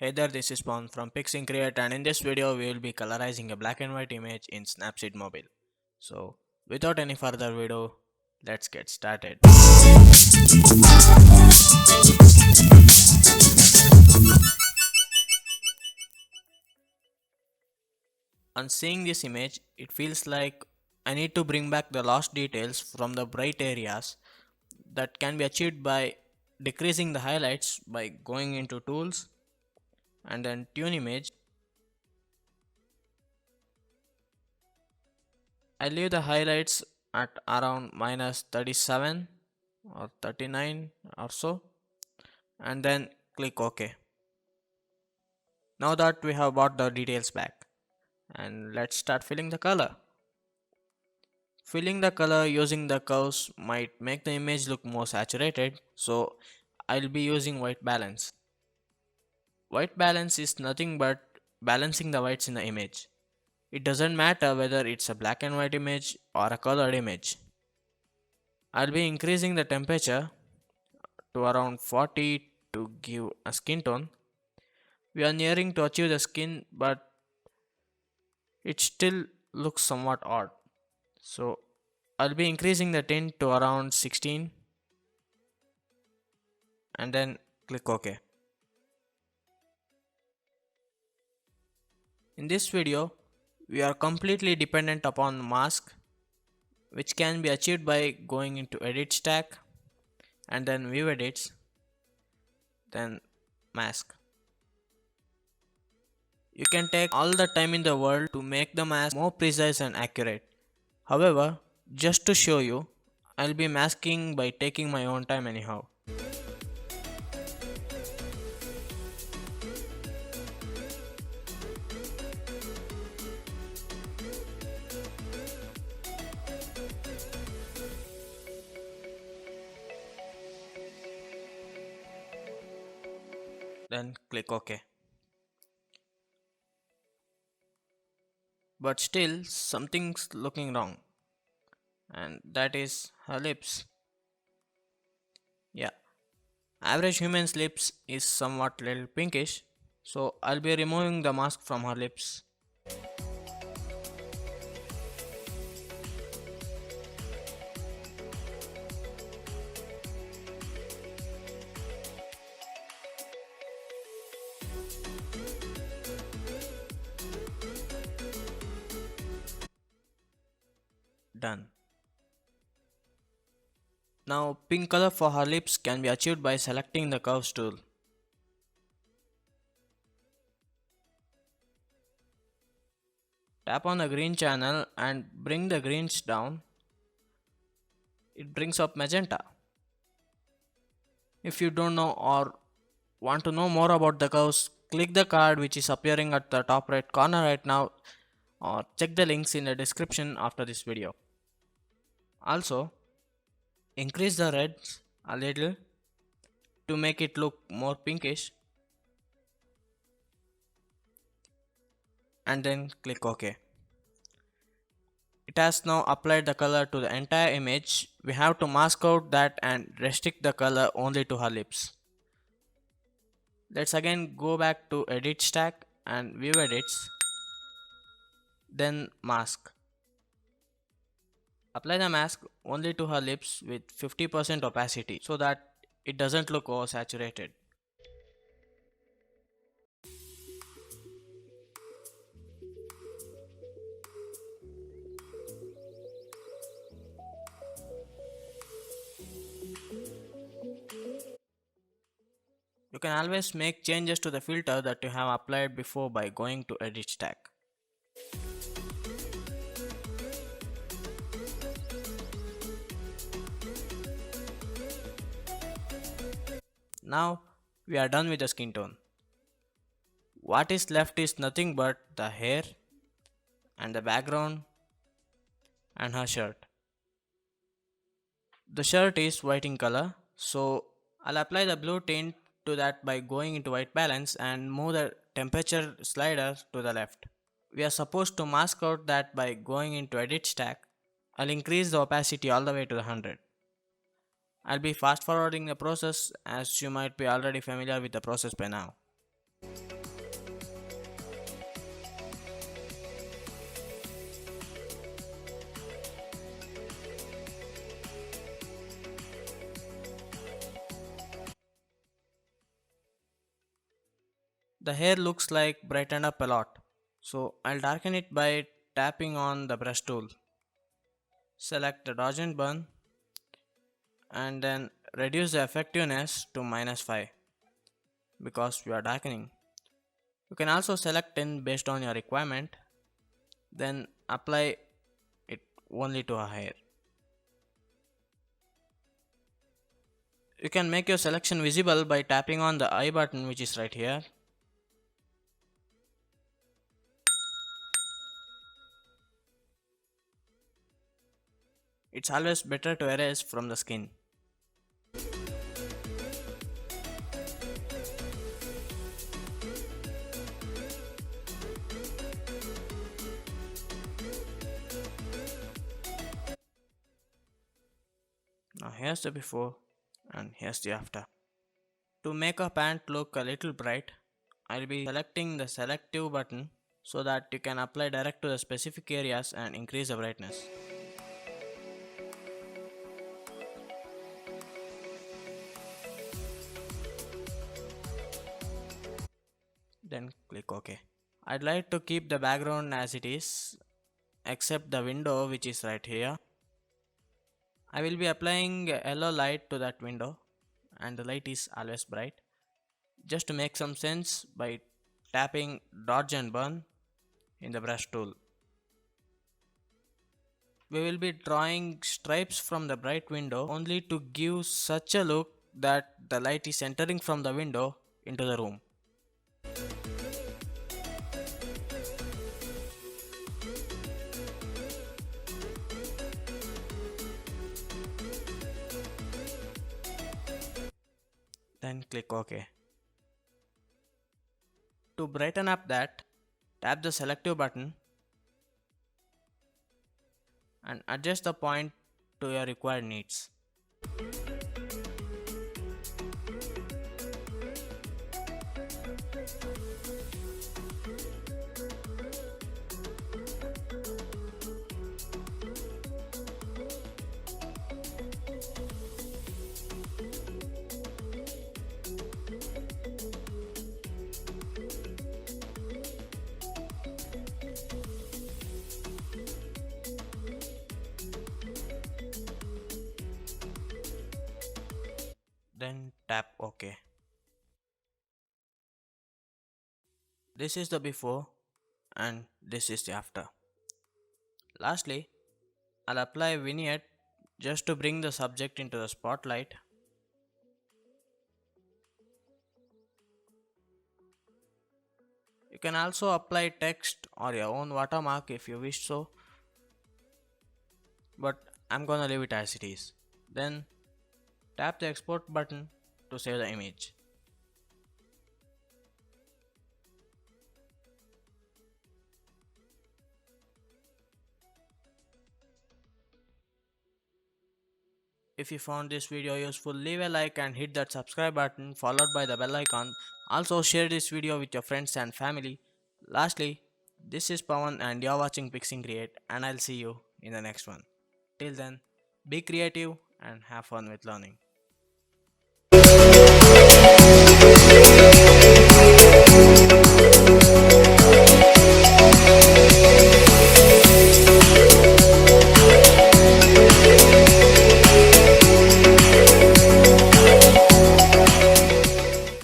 Hey there, this is Spawn from Pixing Create, and in this video we will be colorizing a black and white image in Snapseed Mobile. So without any further video, let's get started. On seeing this image, it feels like I need to bring back the lost details from the bright areas that can be achieved by decreasing the highlights by going into tools and then tune image. I leave the highlights at around minus 37 or 39 or so, and then click OK. Now that we have brought the details back, and let's start filling the color. Filling the color using the curves might make the image look more saturated, so I'll be using white balance. White balance is nothing but balancing the whites in the image. It doesn't matter whether it's a black and white image or a colored image. I'll be increasing the temperature to around 40 to give a skin tone. We are nearing to achieve the skin, but it still looks somewhat odd. So I'll be increasing the tint to around 16 and then click OK. In this video, we are completely dependent upon mask, which can be achieved by going into edit stack and then view edits, then mask. You can take all the time in the world to make the mask more precise and accurate. However, just to show you, I'll be masking by taking my own time anyhow. Then click OK. But still, something's looking wrong, and that is her lips. Yeah, average human's lips is somewhat little pinkish, so I'll be removing the mask from her lips. Done. Now pink color for her lips can be achieved by selecting the curves tool. Tap on the green channel and bring the greens down. It brings up magenta. If you don't know or want to know more about the curves, click the card which is appearing at the top right corner right now, or check the links in the description after this video. Also, increase the reds a little to make it look more pinkish, and then click OK. It has now applied the color to the entire image. We have to mask out that and restrict the color only to her lips. Let's again go back to edit stack and view edits, then mask. Apply the mask only to her lips with 50% opacity so that it doesn't look oversaturated. You can always make changes to the filter that you have applied before by going to edit stack. Now we are done with the skin tone. What is left is nothing but the hair and the background and her shirt. The shirt is white in color, so I'll apply the blue tint to that by going into white balance and move the temperature slider to the left. We are supposed to mask out that by going into edit stack. I'll increase the opacity all the way to the 100. I'll be fast forwarding the process as you might be already familiar with the process by now. The hair looks like brightened up a lot. So I'll darken it by tapping on the brush tool. Select the dodge and burn and then reduce the effectiveness to -5 because we are darkening. You can also select 10 based on your requirement, then apply it only to a hair. You can make your selection visible by tapping on the I button, which is right here. It's always better to erase from the skin. Now here's the before and here's the after. To make a pant look a little bright, I'll be selecting the selective button so that you can apply direct to the specific areas and increase the brightness. Then click OK. I'd like to keep the background as it is except the window which is right here. I will be applying a yellow light to that window and the light is always bright. Just to make some sense by tapping dodge and burn in the brush tool. We will be drawing stripes from the bright window only to give such a look that the light is entering from the window into the room. Then click OK. To brighten up that, tap the selective button and adjust the point to your required needs. Then tap OK. This is the before and this is the after. Lastly, I'll apply a vignette just to bring the subject into the spotlight. You can also apply text or your own watermark if you wish so, but I'm gonna leave it as it is. Then tap the export button to save the image. If you found this video useful, leave a like and hit that subscribe button followed by the bell icon. Also share this video with your friends and family. Lastly, this is Pawan and you're watching Pixing Create and I'll see you in the next one. Till then, be creative and have fun with learning.